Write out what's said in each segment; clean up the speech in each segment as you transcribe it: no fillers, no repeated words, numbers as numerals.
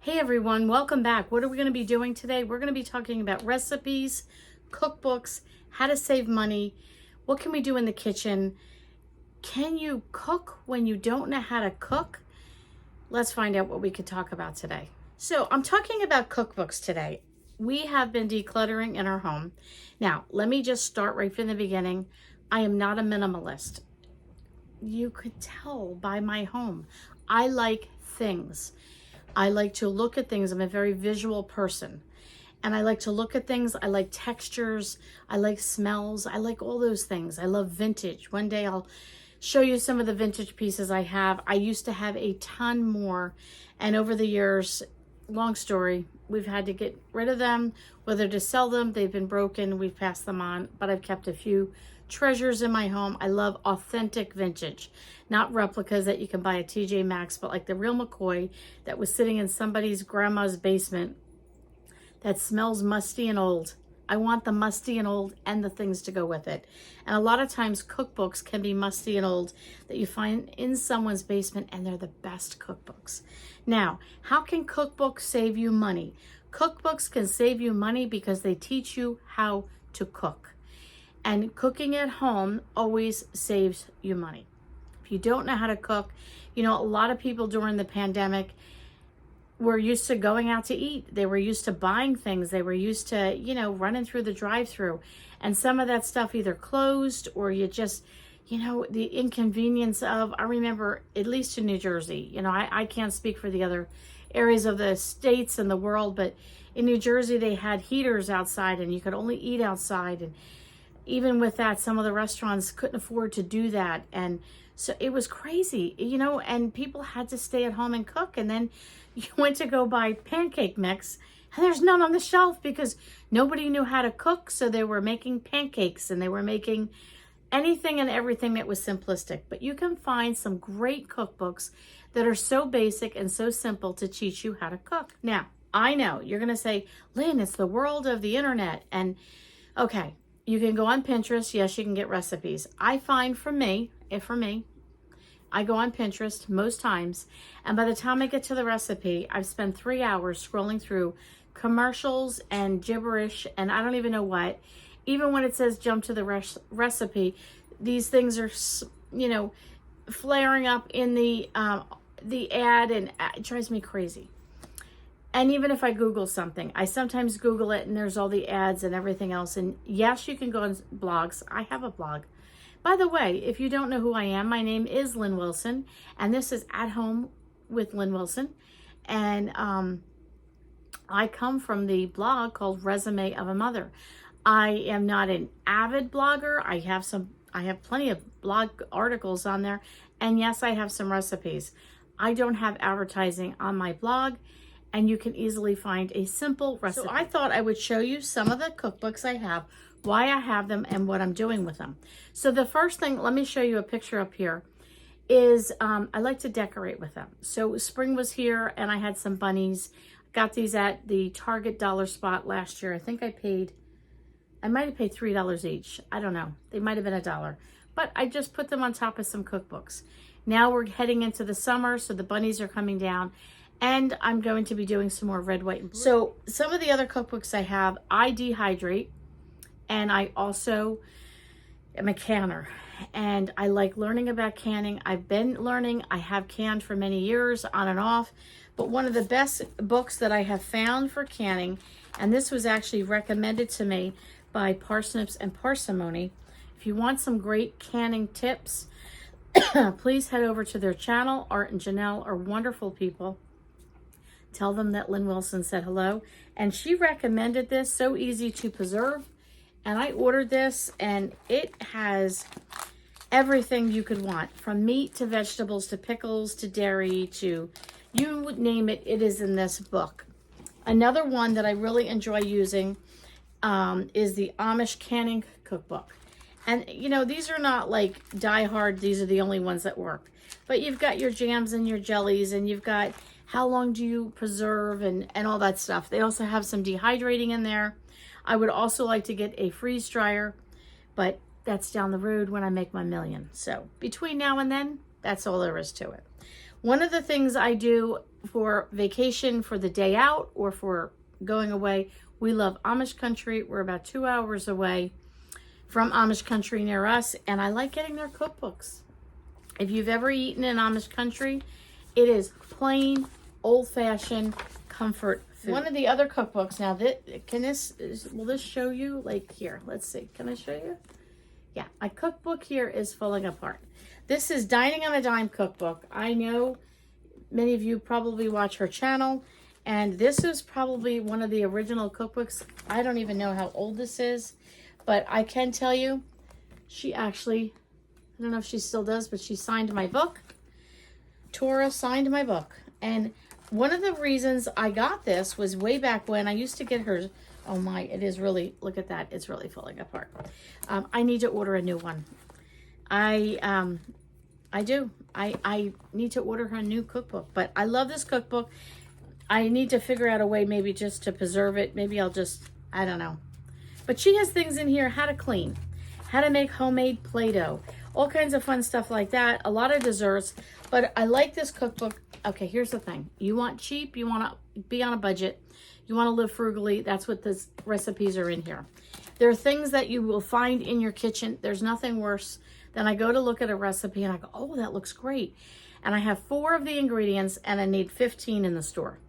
Hey everyone, welcome back. What are we going to be doing today? We're going to be talking about recipes, cookbooks, how to save money, what can we do in the kitchen, can you cook when you don't know how to cook? Let's find out what we could talk about today. So I'm talking about cookbooks today. We have been decluttering in our home. Now, let me just start right from the beginning. I am not a minimalist. You could tell by my home. I like things. I like to look at things. I'm a very visual person. And I like to look at things. I like textures. I like smells. I like all those things. I love vintage. One day I'll show you some of the vintage pieces I have. I used to have a ton more. And over the years, long story, we've had to get rid of them, whether to sell them. They've been broken. We've passed them on. But I've kept a few treasures in my home. I love authentic vintage, not replicas that you can buy at TJ Maxx, but like the real McCoy that was sitting in somebody's grandma's basement that smells musty and old. I want the musty and old and the things to go with it. And a lot of times cookbooks can be musty and old that you find in someone's basement, and they're the best cookbooks. Now, how can cookbooks save you money? Cookbooks can save you money because they teach you how to cook. And cooking at home always saves you money. If you don't know how to cook, a lot of people during the pandemic were used to going out to eat. They were used to buying things. They were used to, running through the drive-through. And some of that stuff either closed or you just, the inconvenience of, I remember, at least in New Jersey, I can't speak for the other areas of the states and the world, but in New Jersey, they had heaters outside and you could only eat outside. And even with that, some of the restaurants couldn't afford to do that. And so it was crazy, and people had to stay at home and cook. And then you went to go buy pancake mix and there's none on the shelf because nobody knew how to cook. So they were making pancakes and they were making anything and everything that was simplistic. But you can find some great cookbooks that are so basic and so simple to teach you how to cook. Now, I know you're going to say, Lynn, it's the world of the internet. And okay, you can go on Pinterest. Yes, you can get recipes. I find for me, I go on Pinterest most times, and by the time I get to the recipe, I've spent 3 hours scrolling through commercials and gibberish, and I don't even know what. Even when it says jump to the recipe, these things are, flaring up in the ad, and it drives me crazy. And even if I Google something, I sometimes Google it and there's all the ads and everything else. And yes, you can go on blogs. I have a blog. By the way, if you don't know who I am, my name is Lynn Wilson, and this is At Home with Lynn Wilson. And I come from the blog called Resume of a Mother. I am not an avid blogger. I have plenty of blog articles on there. And yes, I have some recipes. I don't have advertising on my blog, and you can easily find a simple recipe. So I thought I would show you some of the cookbooks I have, why I have them, and what I'm doing with them. So the first thing, let me show you a picture up here, is I like to decorate with them. So spring was here and I had some bunnies. Got these at the Target dollar spot last year. I think I might have paid $3 each. I don't know. They might have been $1. But I just put them on top of some cookbooks. Now we're heading into the summer, so the bunnies are coming down. And I'm going to be doing some more red, white, and blue. So some of the other cookbooks I have, I dehydrate. And I also am a canner. And I like learning about canning. I've been learning. I have canned for many years, on and off. But one of the best books that I have found for canning, and this was actually recommended to me by Parsnips and Parsimony. If you want some great canning tips, please head over to their channel. Art and Janelle are wonderful people. Tell them that Lynn Wilson said hello. And she recommended this, so easy to preserve. And I ordered this, and it has everything you could want, from meat to vegetables to pickles to dairy to you would name it, it is in this book. Another one that I really enjoy using is the Amish Canning Cookbook. And, these are not like die hard, these are the only ones that work. But you've got your jams and your jellies, and you've got how long do you preserve and all that stuff. They also have some dehydrating in there. I would also like to get a freeze dryer, but that's down the road when I make my million. So between now and then, that's all there is to it. One of the things I do for vacation, for the day out, or for going away. We love Amish country. We're about 2 hours away from Amish country near us, and I like getting their cookbooks. If you've ever eaten in Amish country, it is plain, old-fashioned comfort food. One of the other cookbooks, now, will this show you? Like, here, let's see. Can I show you? Yeah, my cookbook here is falling apart. This is Dining on a Dime cookbook. I know many of you probably watch her channel, and this is probably one of the original cookbooks. I don't even know how old this is, but I can tell you, she actually, I don't know if she still does, but she signed my book. Tora signed my book. And one of the reasons I got this was way back when I used to get her. Oh my, it is really, look at that. It's really falling apart. I need to order a new one. I do. I need to order her a new cookbook, but I love this cookbook. I need to figure out a way maybe just to preserve it. Maybe I'll just, I don't know. But she has things in here, how to clean, how to make homemade Play-Doh, all kinds of fun stuff like that, a lot of desserts. But I like this cookbook. Okay, here's the thing. You want cheap, you want to be on a budget, you want to live frugally, that's what the recipes are in here. There are things that you will find in your kitchen. There's nothing worse than I go to look at a recipe and I go, oh, that looks great. And I have 4 of the ingredients and I need 15 in the store.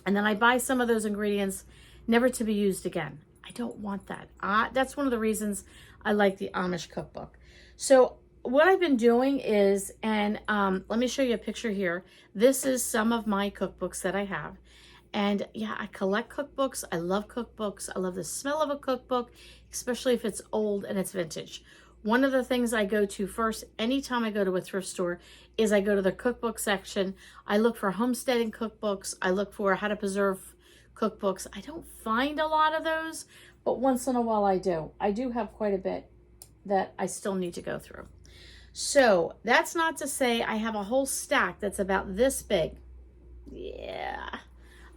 And then I buy some of those ingredients never to be used again. I don't want that. That's one of the reasons I like the Amish cookbook. So what I've been doing is, and let me show you a picture here. This is some of my cookbooks that I have. And yeah, I collect cookbooks. I love cookbooks. I love the smell of a cookbook, especially if it's old and it's vintage. One of the things I go to first, anytime I go to a thrift store, is I go to the cookbook section. I look for homesteading cookbooks. I look for how to preserve cookbooks. I don't find a lot of those, but once in a while I do. I do have quite a bit that I still need to go through. So that's not to say I have a whole stack that's about this big. Yeah.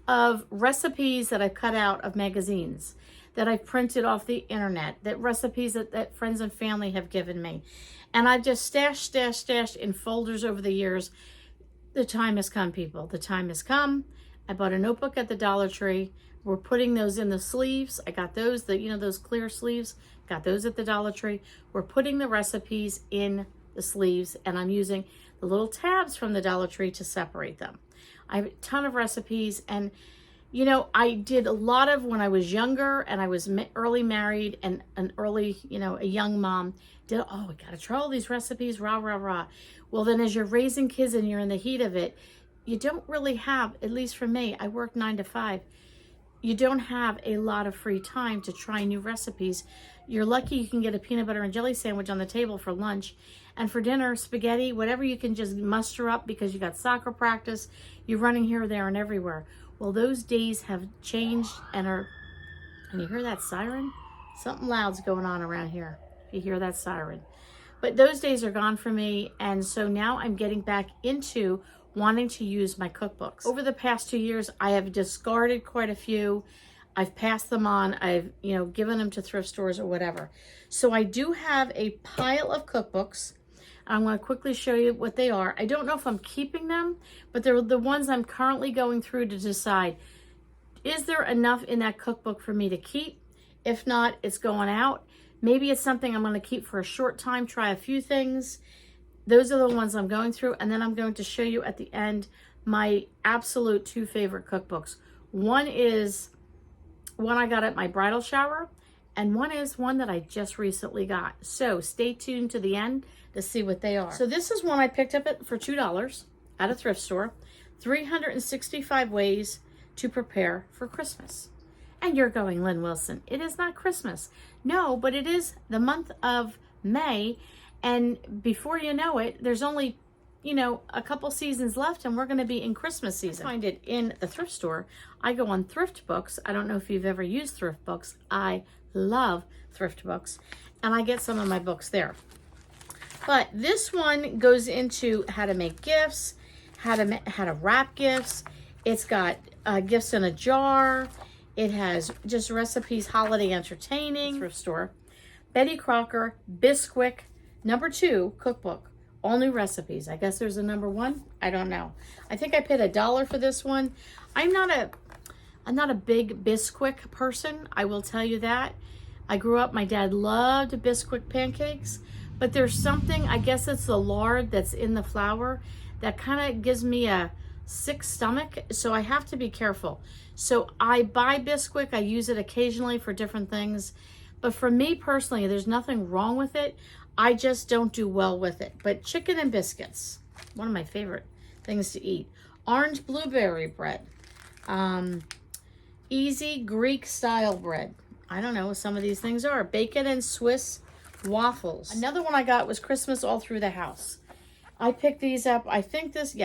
Of recipes that I've cut out of magazines, that I've printed off the internet, that recipes that friends and family have given me. And I've just stashed in folders over the years. The time has come, people. The time has come. I bought a notebook at the Dollar Tree. We're putting those in the sleeves. I got those, those clear sleeves. Got those at the Dollar Tree. We're putting the recipes in the sleeves, and I'm using the little tabs from the Dollar Tree to separate them. I have a ton of recipes, and I did a lot of when I was younger and I was early married and an early, a young mom. We gotta try all these recipes, rah, rah, rah. Well, then as you're raising kids and you're in the heat of it, you don't really have, at least for me, I work 9 to 5. You don't have a lot of free time to try new recipes. You're lucky you can get a peanut butter and jelly sandwich on the table for lunch. And for dinner, spaghetti, whatever you can just muster up because you got soccer practice, you're running here, there, and everywhere. Well, those days have changed and you hear that siren? Something loud's going on around here, if you hear that siren. But those days are gone for me, and so now I'm getting back into wanting to use my cookbooks. Over the past 2 years, I have discarded quite a few. I've passed them on. I've, given them to thrift stores or whatever. So I do have a pile of cookbooks. I'm going to quickly show you what they are. I don't know if I'm keeping them, but they're the ones I'm currently going through to decide, is there enough in that cookbook for me to keep? If not, it's going out. Maybe it's something I'm going to keep for a short time, try a few things. Those are the ones I'm going through, and then I'm going to show you at the end my absolute 2 favorite cookbooks. One is one I got at my bridal shower, and one is one that I just recently got. So stay tuned to the end to see what they are. So this is one I picked up for $2 at a thrift store. 365 Ways to Prepare for Christmas. And you're going, Lynn Wilson, it is not Christmas. No, but it is the month of May. And before you know it, there's only, a couple seasons left and we're going to be in Christmas season. I find it in the thrift store. I go on Thrift Books. I don't know if you've ever used Thrift Books. I love Thrift Books. And I get some of my books there. But this one goes into how to make gifts, how to wrap gifts. It's got gifts in a jar. It has just recipes, holiday entertaining. Thrift store. Betty Crocker Bisquick #2 cookbook. All new recipes. I guess there's a number 1. I don't know. I think I paid $1 for this one. I'm not a big Bisquick person. I will tell you that. I grew up, my dad loved Bisquick pancakes, but there's something, I guess it's the lard that's in the flour, that kind of gives me a sick stomach, so I have to be careful. So I buy Bisquick, I use it occasionally for different things, but for me personally, there's nothing wrong with it. I just don't do well with it. But chicken and biscuits, one of my favorite things to eat. Orange blueberry bread. Easy Greek style bread. I don't know what some of these things are. Bacon and Swiss waffles. Another one I got was Christmas all through the house. I picked these up. I think this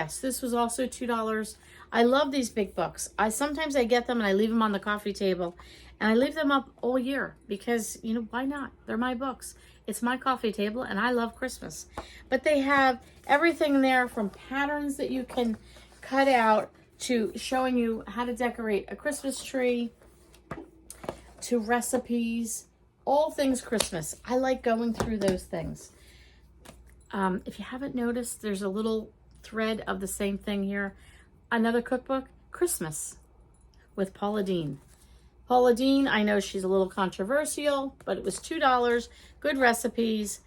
was also $2. I love these big books. Sometimes I get them and I leave them on the coffee table, and I leave them up all year because, you know, why not? They're my books. It's my coffee table, and I love Christmas. But they have everything there, from patterns that you can cut out to showing you how to decorate a Christmas tree, to recipes, all things Christmas. I like going through those things. If you haven't noticed, there's a little thread of the same thing here. Another cookbook, Christmas, with Paula Deen. Paula Deen, I know she's a little controversial, but it was $2, good recipes.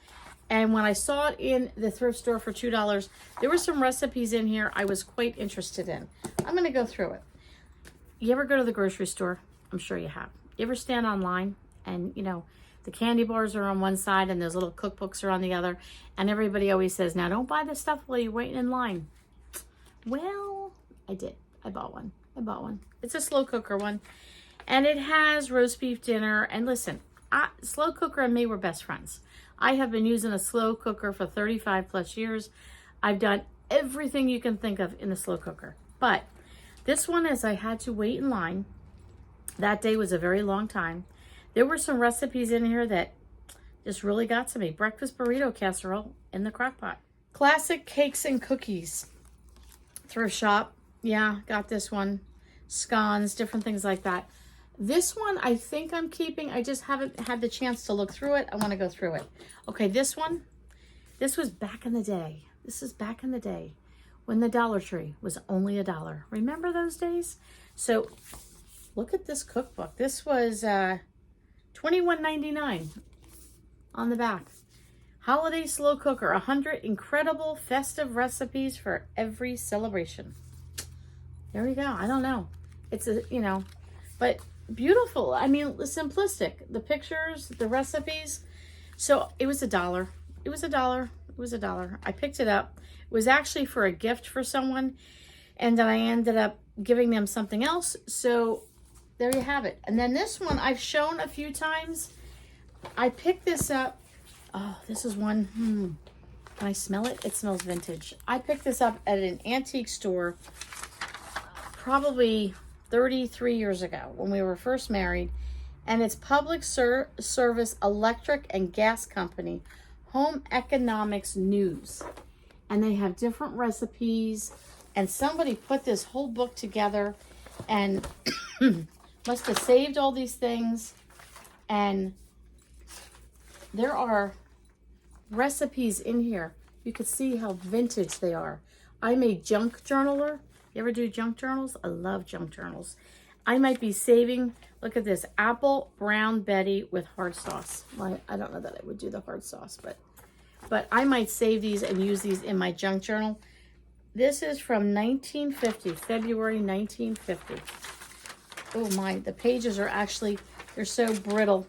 And when I saw it in the thrift store for $2, there were some recipes in here I was quite interested in. I'm going to go through it. You ever go to the grocery store? I'm sure you have. You ever stand online and, you know, the candy bars are on one side and those little cookbooks are on the other, and everybody always says, now don't buy this stuff while you're waiting in line. Well, I did. I bought one. It's a slow cooker one, and it has roast beef dinner. And listen, slow cooker and me were best friends. I have been using a slow cooker for 35 plus years. I've done everything you can think of in the slow cooker. But this one, as I had to wait in line, that day was a very long time. There were some recipes in here that just really got to me. Breakfast burrito casserole in the crock pot. Classic cakes and cookies. Thrift shop. Yeah, got this one. Scones, different things like that. This one I think I'm keeping. I just haven't had the chance to look through it. I want to go through it. Okay, this one. This was back in the day. This is back in the day when the Dollar Tree was only $1. Remember those days? So look at this cookbook. This was $21.99 on the back. Holiday slow cooker, 100 incredible festive recipes for every celebration. There we go. I don't know. It's a, you know, but beautiful. I mean, simplistic. The pictures, the recipes. So it was $1. It was $1. I picked it up. It was actually for a gift for someone, and then I ended up giving them something else. So there you have it. And then this one I've shown a few times. I picked this up. Oh, this is one. Can I smell it? It smells vintage. I picked this up at an antique store probably 33 years ago when we were first married. And it's Public Service Electric and Gas Company Home Economics News. And they have different recipes. And somebody put this whole book together and must have saved all these things. And there are recipes in here. You could see how vintage they are. I'm a junk journaler. You ever do junk journals? I love junk journals. I might be saving, look at this, Apple Brown Betty with hard sauce. I don't know that I would do the hard sauce, but I might save these and use these in my junk journal. This is from 1950, February 1950. Oh my, the pages are actually, they're so brittle.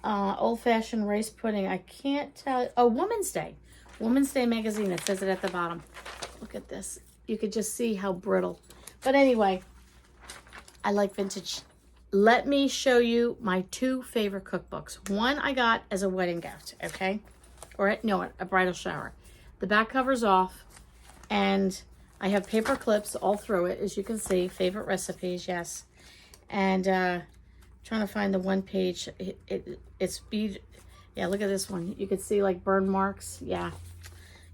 Old-fashioned rice pudding. I can't tell. Oh, Woman's Day. Woman's Day magazine. It says it at the bottom. Look at this. You could just see how brittle. But anyway, I like vintage. Let me show you my 2 favorite cookbooks. One I got as a wedding gift, okay? Or no, a bridal shower. The back cover's off, and I have paper clips all through it, as you can see. Favorite recipes, yes. And trying to find the one page. It's bead. Yeah, look at this one. You could see like burn marks. Yeah.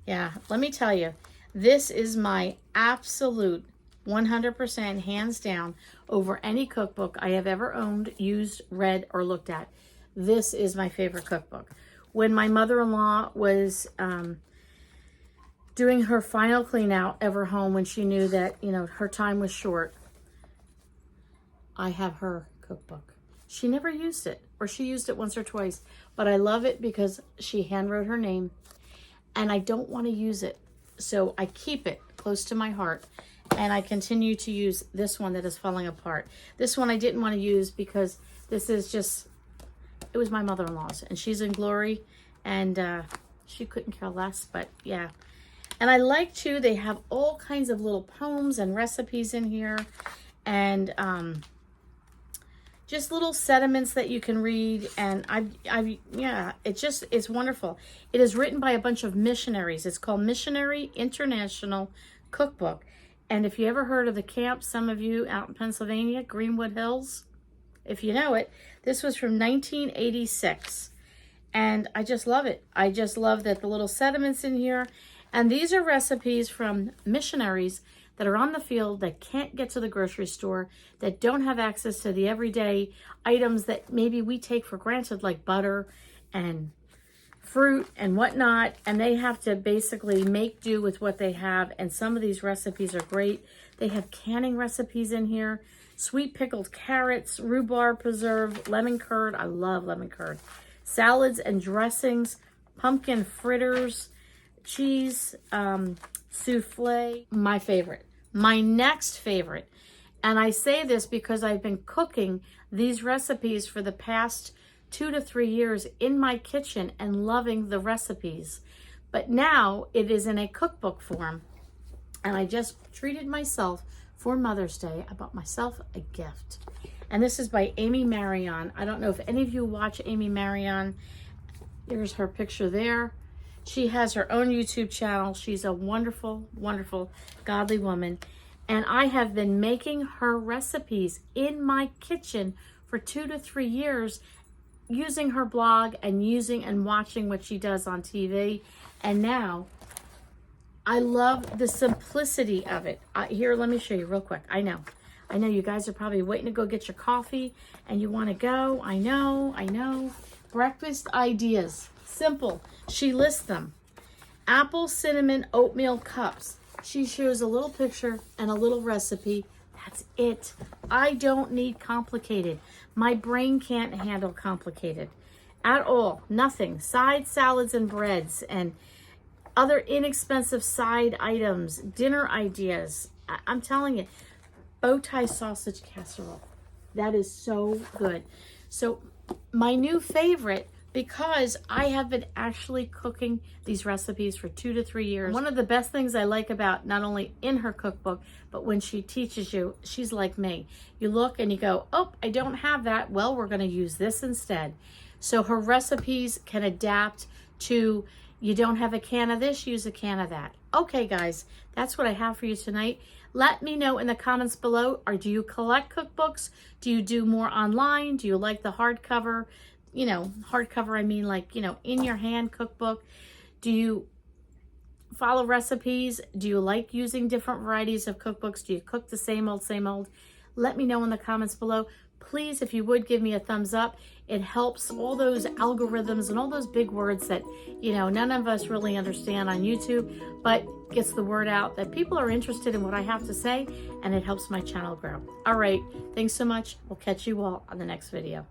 Let me tell you, this is my absolute 100% hands down over any cookbook I have ever owned, used, read, or looked at. This is my favorite cookbook. When my mother-in-law was doing her final clean out of her home when she knew that, you know, her time was short. I have her cookbook. She never used it, or she used it once or twice, but I love it because she handwrote her name, and I don't want to use it. So I keep it close to my heart, and I continue to use this one that is falling apart. This one I didn't want to use because this is just, it was my mother-in-law's, and she's in glory, and she couldn't care less, but yeah. And I like too, they have all kinds of little poems and recipes in here, and just little sentiments that you can read. And yeah, it's wonderful. It is written by a bunch of missionaries. It's called Missionary International Cookbook. And if you ever heard of the camp, some of you out in Pennsylvania, Greenwood Hills, if you know it, this was from 1986. And I just love it. I just love that the little sediments in here. And these are recipes from missionaries that are on the field, that can't get to the grocery store, that don't have access to the everyday items that maybe we take for granted, like butter and fruit and whatnot. And they have to basically make do with what they have. And some of these recipes are great. They have canning recipes in here. Sweet pickled carrots, rhubarb preserve, lemon curd. I love lemon curd. Salads and dressings, pumpkin fritters, cheese, souffle. My favorite, my next favorite. And I say this because I've been cooking these recipes for the past 2 to 3 years in my kitchen and loving the recipes. But now it is in a cookbook form. And I just treated myself for Mother's Day. I bought myself a gift. And this is by Amy Marion. I don't know if any of you watch Amy Marion. Here's her picture there. She has her own YouTube channel. She's a wonderful, wonderful, godly woman. And I have been making her recipes in my kitchen for 2 to 3 years, using her blog and using and watching what she does on TV. And now I love the simplicity of it. Here, let me show you real quick. I know you guys are probably waiting to go get your coffee and you want to go. I know. Breakfast ideas. Simple. She lists them. Apple cinnamon oatmeal cups. She shows a little picture and a little recipe. That's it. I don't need complicated. My brain can't handle complicated at all. Nothing. Side salads and breads and other inexpensive side items, dinner ideas. I'm telling you, bow tie sausage casserole. That is so good. So my new favorite, because I have been actually cooking these recipes for 2 to 3 years. One of the best things I like about not only in her cookbook, but when she teaches you, she's like me. You look and you go, oh, I don't have that. Well, we're going to use this instead. So her recipes can adapt to, you don't have a can of this, use a can of that. Okay, guys, that's what I have for you tonight. Let me know in the comments below, or do you collect cookbooks? Do you do more online? Do you like the hardcover? You know, hardcover, I mean like, you know, in your hand cookbook. Do you follow recipes? Do you like using different varieties of cookbooks? Do you cook the same old, same old? Let me know in the comments below. Please, if you would, give me a thumbs up. It helps all those algorithms and all those big words that, you know, none of us really understand on YouTube, but gets the word out that people are interested in what I have to say, and it helps my channel grow. All right, thanks so much. We'll catch you all on the next video.